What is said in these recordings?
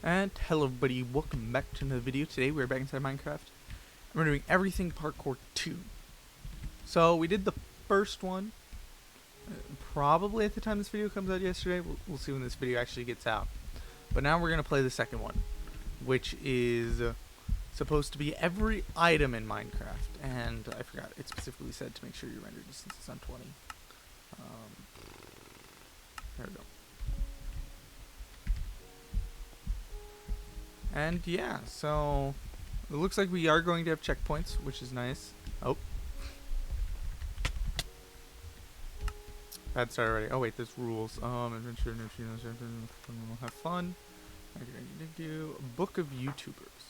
And hello everybody, welcome back to another video. Today we're back inside Minecraft. And we're doing Everything Parkour 2. So we did the first one, probably at the time this video comes out yesterday. We'll see when this video actually gets out. But now we're going to play the second one, which is supposed to be every item in Minecraft. And I forgot, it specifically said to make sure your render distance is on 20. There we go. And yeah, so it looks like we are going to have checkpoints, which is nice. Oh. Bad start already. Oh wait, there's rules. Adventure, we'll have fun. A book of YouTubers.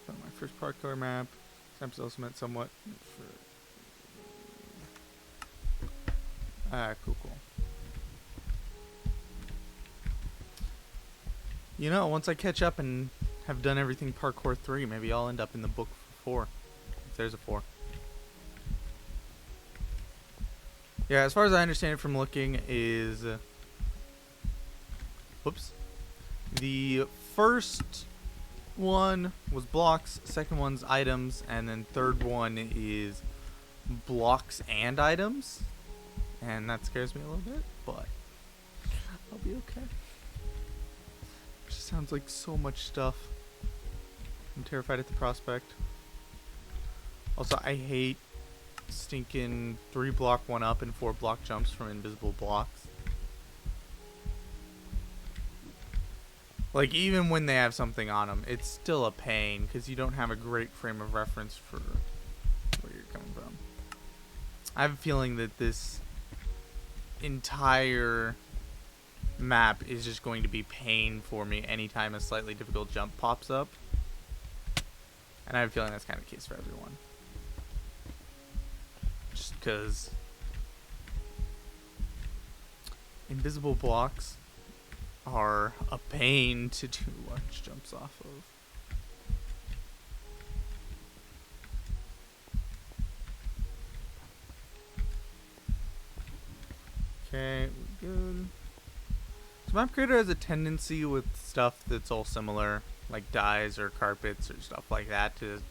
So my first parkour map. Sam's also meant somewhat for cool. You know, once I catch up and have done Everything Parkour 3, maybe I'll end up in the book 4. If there's a 4. Yeah, as far as I understand it from looking is... whoops. The first one was blocks, second one's items, and then third one is blocks and items. And that scares me a little bit, but I'll be okay. Sounds like so much stuff. I'm terrified at the prospect. Also, I hate stinking 3-block 1-up and 4-block jumps from invisible blocks. Like, even when they have something on them, it's still a pain because you don't have a great frame of reference for where you're coming from. I have a feeling that this entire map is just going to be pain for me anytime a slightly difficult jump pops up, and I have a feeling that's kind of the case for everyone, just because invisible blocks are a pain to do large jumps off of. Okay, we're good. Map Creator has a tendency with stuff that's all similar, like dyes or carpets or stuff like that, to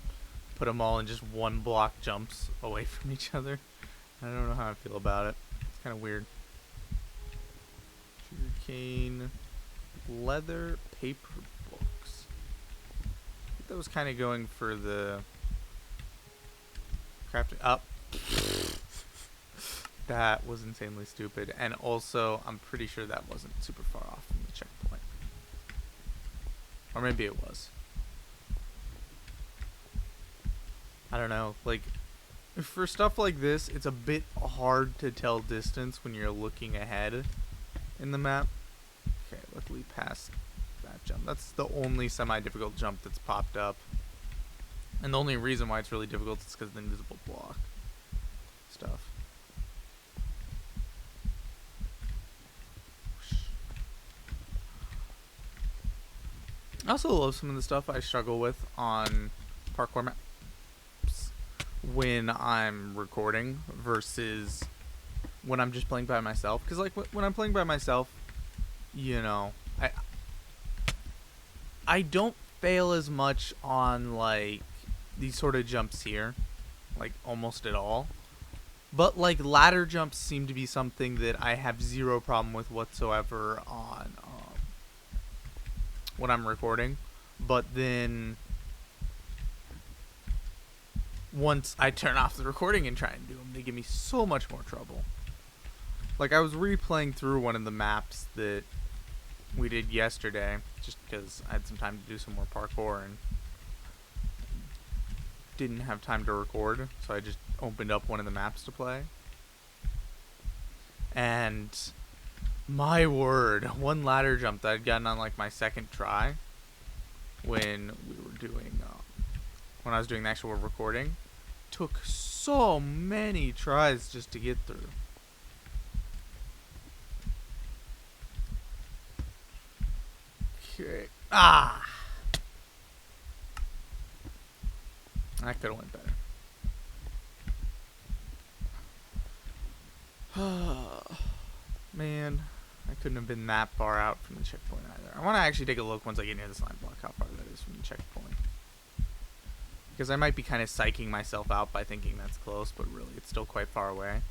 put them all in just 1-block jumps away from each other. I don't know how I feel about it. It's kind of weird. Sugarcane, leather, paper books. I think that was kind of going for the crafting up. That was insanely stupid, and also I'm pretty sure that wasn't super far off from the checkpoint, or maybe it was. I don't know, like, for stuff like this it's a bit hard to tell distance when you're looking ahead in the map. Okay, luckily past that jump. That's the only semi-difficult jump that's popped up, and the only reason why it's really difficult is because of the invisible block stuff. I also love some of the stuff I struggle with on parkour maps when I'm recording versus when I'm just playing by myself. Because, like, when I'm playing by myself, you know, I don't fail as much on, like, these sort of jumps here. Like, almost at all. But, like, ladder jumps seem to be something that I have zero problem with whatsoever on when I'm recording, but then once I turn off the recording and try and do them, they give me so much more trouble. Like, I was replaying through one of the maps that we did yesterday, just because I had some time to do some more parkour and didn't have time to record, so I just opened up one of the maps to play. And my word, one ladder jump that I'd gotten on like my second try when we were doing, when I was doing the actual recording, took so many tries just to get through. Okay. Ah! That could have went better. Man. I couldn't have been that far out from the checkpoint either. I want to actually take a look once I get near the slime block how far that is from the checkpoint. Because I might be kind of psyching myself out by thinking that's close, but really it's still quite far away.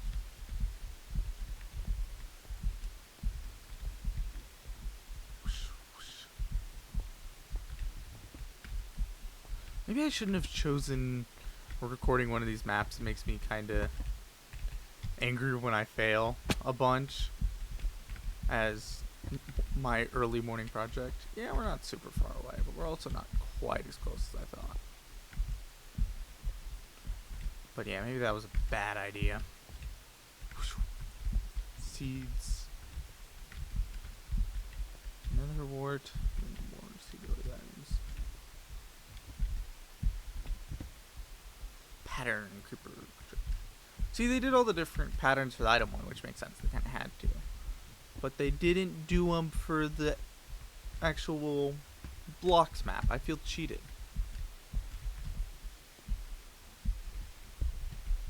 Maybe I shouldn't have chosen recording one of these maps. It makes me kind of angry when I fail a bunch as my early morning project. Yeah, we're not super far away, but we're also not quite as close as I thought. But yeah, maybe that was a bad idea. Seeds. Another wart. More seed items. Pattern creeper. See, they did all the different patterns for the item one, which makes sense. They kind of had to. But they didn't do them for the actual blocks map. I feel cheated.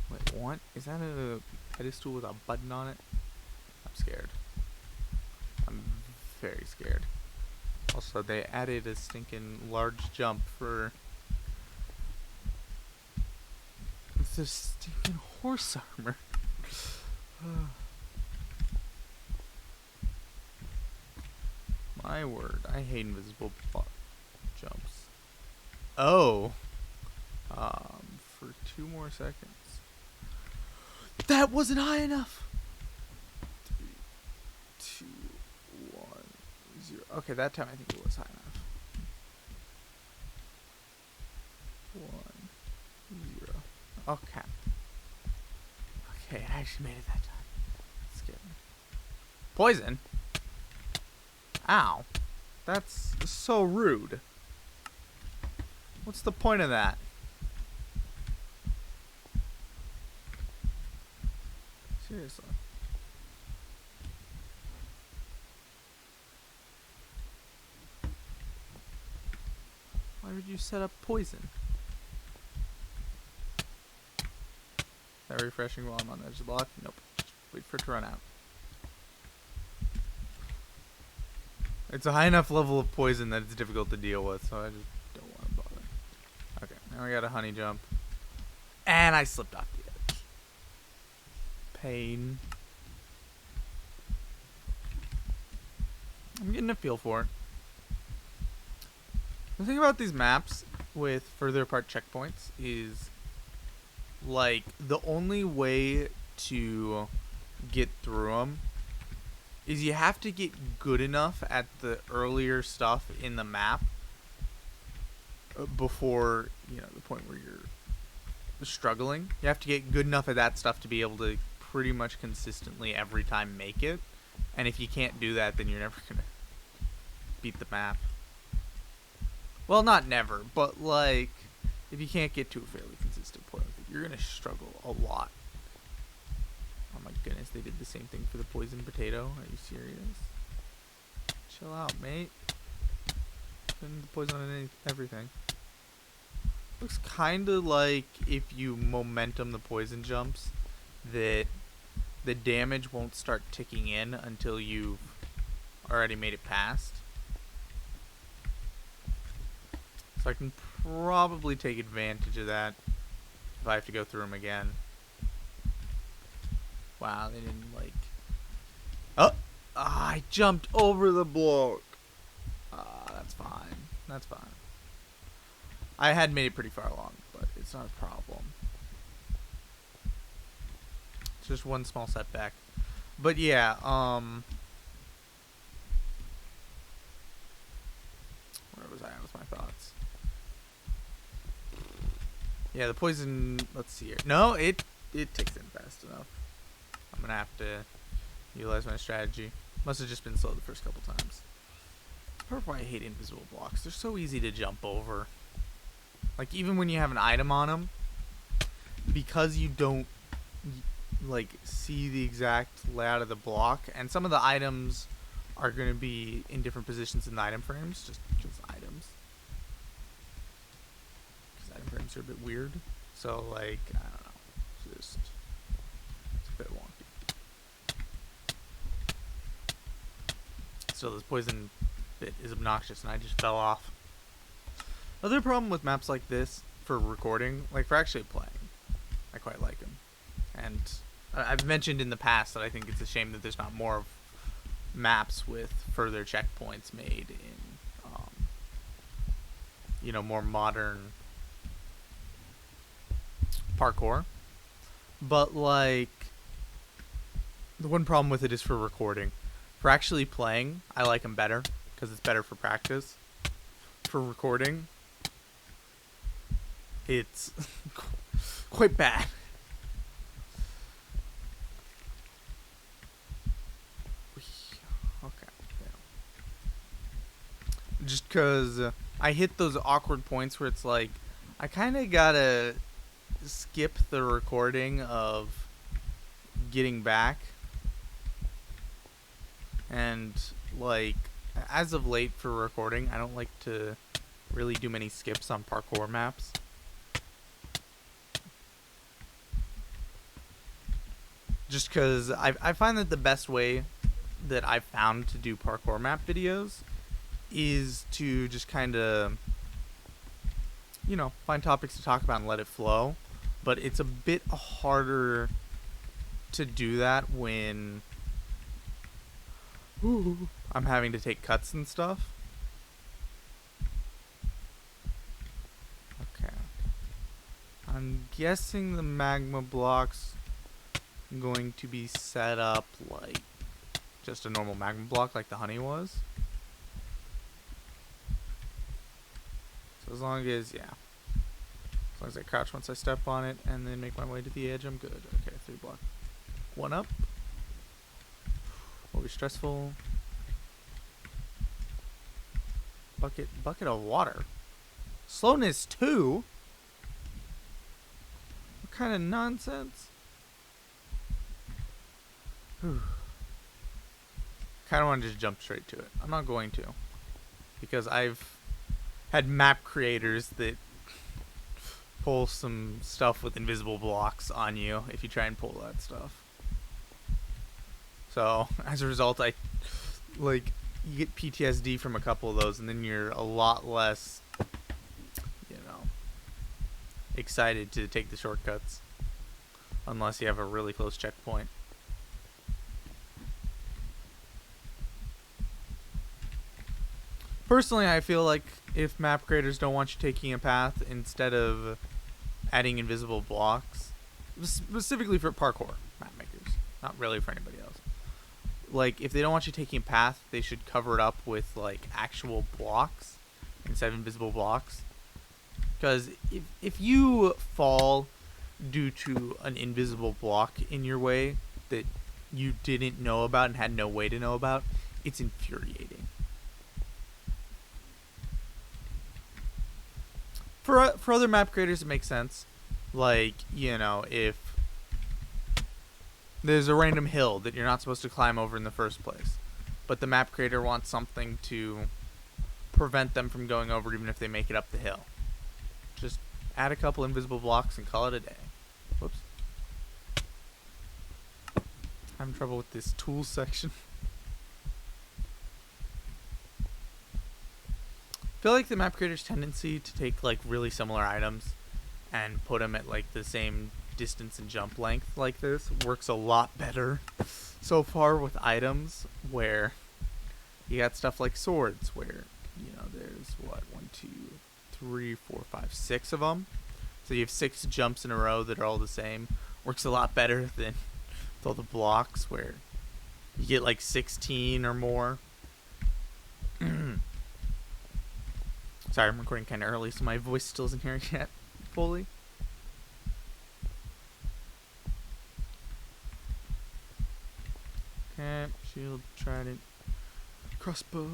Wait, what? Is that a pedestal with a button on it? I'm scared. I'm very scared. Also, they added a stinking large jump for the stinking horse armor. My word, I hate invisible jumps. Oh, for 2 more seconds. That wasn't high enough. 3, 2, 1, 0. Okay, that time I think it was high enough. 1, 0. Okay. Okay, I actually made it that time. That's good. Poison? Ow. That's so rude. What's the point of that? Seriously. Why would you set up poison? Is that refreshing while I'm on the edge of the block? Nope. Just wait for it to run out. It's a high enough level of poison that it's difficult to deal with, so I just don't want to bother. Okay, now we got a honey jump. And I slipped off the edge. Pain. I'm getting a feel for it. The thing about these maps with further apart checkpoints is, like, the only way to get through them is you have to get good enough at the earlier stuff in the map before, you know, the point where you're struggling. You have to get good enough at that stuff to be able to pretty much consistently every time make it. And if you can't do that, then you're never gonna beat the map. Well, not never, but like, if you can't get to a fairly consistent point with it, you're gonna struggle a lot. Oh my goodness, they did the same thing for the poison potato. Are you serious? Chill out, mate. Putting the poison on everything. Looks kinda like if you momentum the poison jumps, that the damage won't start ticking in until you've already made it past. So I can probably take advantage of that if I have to go through them again. Wow, they didn't like... Oh! I jumped over the block. That's fine. That's fine. I had made it pretty far along, but it's not a problem. It's just one small setback. But yeah, where was I at with my thoughts? Yeah, the poison, let's see here. No, it ticks in fast enough. I'm gonna have to utilize my strategy. Must have just been slow the first couple times. That's part of why I hate invisible blocks. They're so easy to jump over. Like, even when you have an item on them, because you don't, like, see the exact layout of the block, and some of the items are going to be in different positions in the item frames, just items. Because item frames are a bit weird. So, like, I don't know. It's a bit wonky. still, this poison bit is obnoxious, and I just fell off. Other problem with maps like this for recording, like for actually playing, I quite like them. And I've mentioned in the past that I think it's a shame that there's not more of maps with further checkpoints made in, you know, more modern parkour. But like, the one problem with it is for recording. For actually playing, I like them better because it's better for practice. For recording, it's quite bad. Okay, yeah. Just because I hit those awkward points where it's like, I kind of gotta skip the recording of getting back. And like, as of late for recording, I don't like to really do many skips on parkour maps. Just because I find that the best way that I've found to do parkour map videos is to just kind of, you know, find topics to talk about and let it flow. But it's a bit harder to do that when I'm having to take cuts and stuff. Okay. I'm guessing the magma blocks are going to be set up like just a normal magma block like the honey was. So as long as, yeah. As long as I crouch once I step on it and then make my way to the edge, I'm good. Okay, 3 block. 1 up. Always stressful. Bucket of water. Slowness 2? What kind of nonsense? Kind of want to just jump straight to it. I'm not going to. Because I've had map creators that pull some stuff with invisible blocks on you if you try and pull that stuff. So, as a result, you get PTSD from a couple of those, and then you're a lot less, you know, excited to take the shortcuts. Unless you have a really close checkpoint. Personally, I feel like if map creators don't want you taking a path, instead of adding invisible blocks, specifically for parkour map makers, not really for anybody else. Like, if they don't want you taking a path, they should cover it up with, like, actual blocks instead of invisible blocks. Because if you fall due to an invisible block in your way that you didn't know about and had no way to know about, it's infuriating. For other map creators, it makes sense. Like, you know, if there's a random hill that you're not supposed to climb over in the first place, but the map creator wants something to prevent them from going over even if they make it up the hill. Just add a couple invisible blocks and call it a day. Whoops. Having trouble with this tools section. I feel like the map creator's tendency to take like really similar items and put them at like the same distance and jump length like this works a lot better so far with items where you got stuff like swords where, you know, there's what, 1, 2, 3, 4, 5, 6 of them. So you have 6 jumps in a row that are all the same. Works a lot better than with all the blocks where you get like 16 or more. Sorry, I'm recording kind of early, so my voice still isn't here yet fully. Okay, shield, trident, crossbow.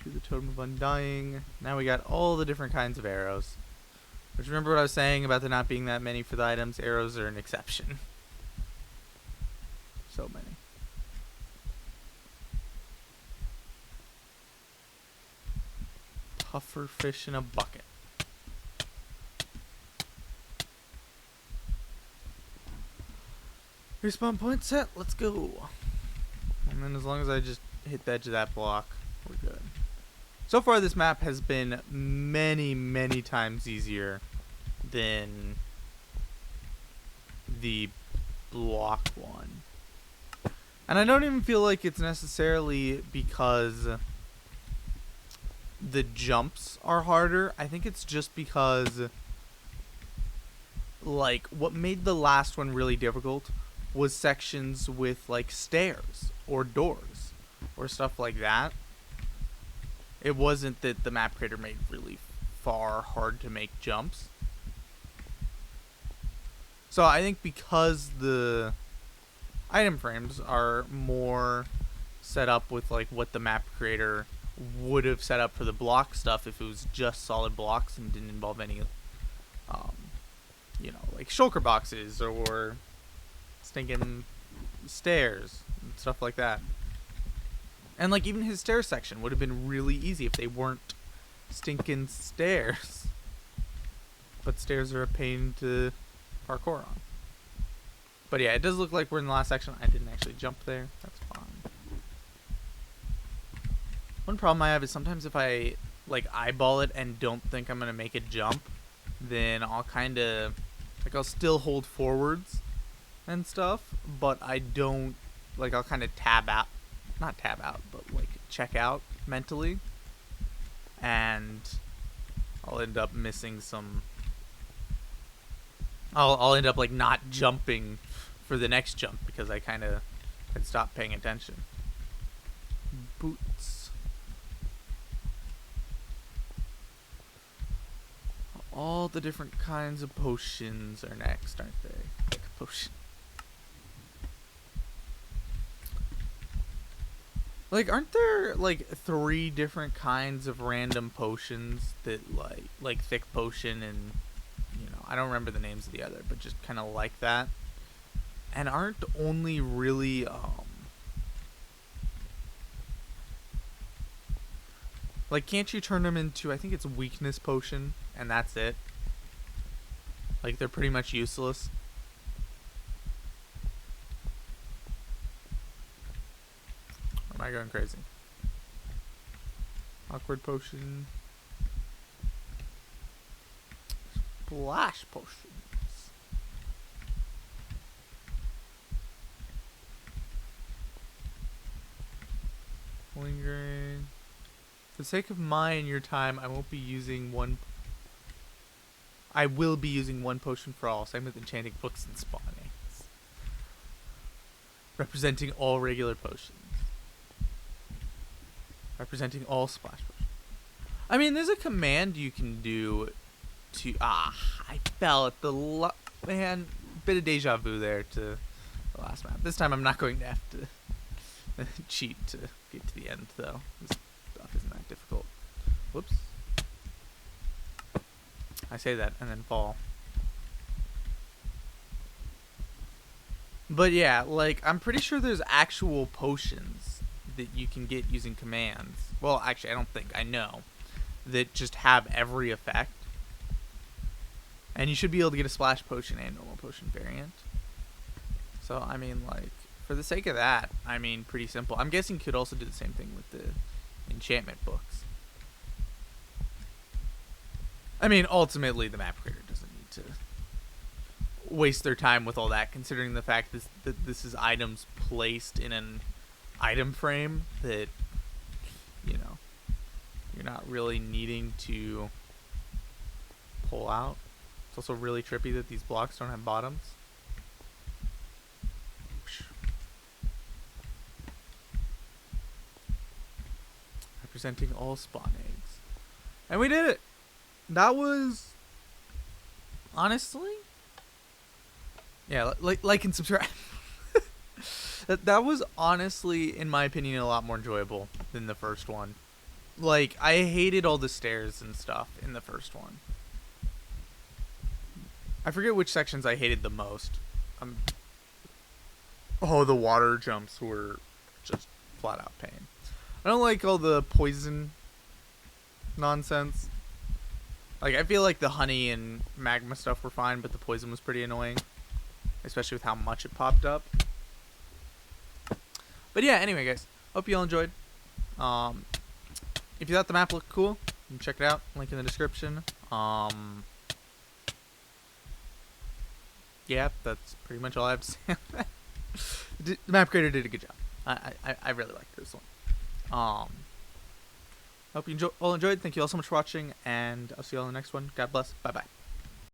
To the totem of undying. Now we got all the different kinds of arrows. Which, remember what I was saying about there not being that many for the items? Arrows are an exception. So many. Puffer fish in a bucket. Respawn point set. Let's go. And then as long as I just hit the edge of that block, we're good. So far, this map has been many, many times easier than the block one. And I don't even feel like it's necessarily because the jumps are harder. I think it's just because, like, what made the last one really difficult was sections with, like, stairs or doors or stuff like that. It wasn't that the map creator made really far hard to make jumps. So I think because the item frames are more set up with like what the map creator would have set up for the block stuff if it was just solid blocks and didn't involve any, you know, like shulker boxes or stinking stairs and stuff like that. And like even his stair section would have been really easy if they weren't stinking stairs. But stairs are a pain to parkour on. But yeah, it does look like we're in the last section. I didn't actually jump there. That's fine. One problem I have is sometimes if I like eyeball it and don't think I'm gonna make a jump, then I'll kind of like I'll still hold forwards and stuff, but I don't like I'll kind of not tab out, but like check out mentally, and I'll end up missing some. I'll end up like not jumping for the next jump because I kind of had stopped paying attention. Boots. All the different kinds of potions are next, aren't they? Like a potion. Like, aren't there like 3 different kinds of random potions that like thick potion and, you know, I don't remember the names of the other, but just kind of like that. And aren't only really like, can't you turn them into, I think it's weakness potion and that's it? Like, they're pretty much useless. Or am I going crazy? Awkward potion. Splash potions. Lingering. For the sake of my and your time, I won't be using one. I will be using one potion for all. Same with enchanting books and spawning. Representing all regular potions. Representing all splash potions. I mean, there's a command you can do to... I fell at the... Man, bit of deja vu there to the last map. This time I'm not going to have to cheat to get to the end, though. This stuff isn't that difficult. Whoops. I say that and then fall. But yeah, like, I'm pretty sure there's actual potions that you can get using commands. Well, actually, I don't think. I know. That just have every effect. And you should be able to get a splash potion and normal potion variant. So, I mean, like, for the sake of that, I mean, pretty simple. I'm guessing you could also do the same thing with the enchantment books. I mean, ultimately, the map creator doesn't need to waste their time with all that, considering the fact that this is items placed in an item frame that, you know, you're not really needing to pull out. It's also really trippy that these blocks don't have bottoms. Representing all spawn eggs. And we did it! That was... Honestly? Yeah, like and subscribe. That was honestly, in my opinion, a lot more enjoyable than the first one. Like, I hated all the stairs and stuff in the first one. I forget which sections I hated the most. Oh, the water jumps were just flat out pain. I don't like all the poison nonsense. Like, I feel like the honey and magma stuff were fine, but the poison was pretty annoying. Especially with how much it popped up. But yeah, anyway, guys, hope you all enjoyed. If you thought the map looked cool, you can check it out. Link in the description. Yeah, that's pretty much all I have to say on that. The map creator did a good job. I really like this one. Hope you all enjoyed. Thank you all so much for watching, and I'll see you all in the next one. God bless. Bye-bye.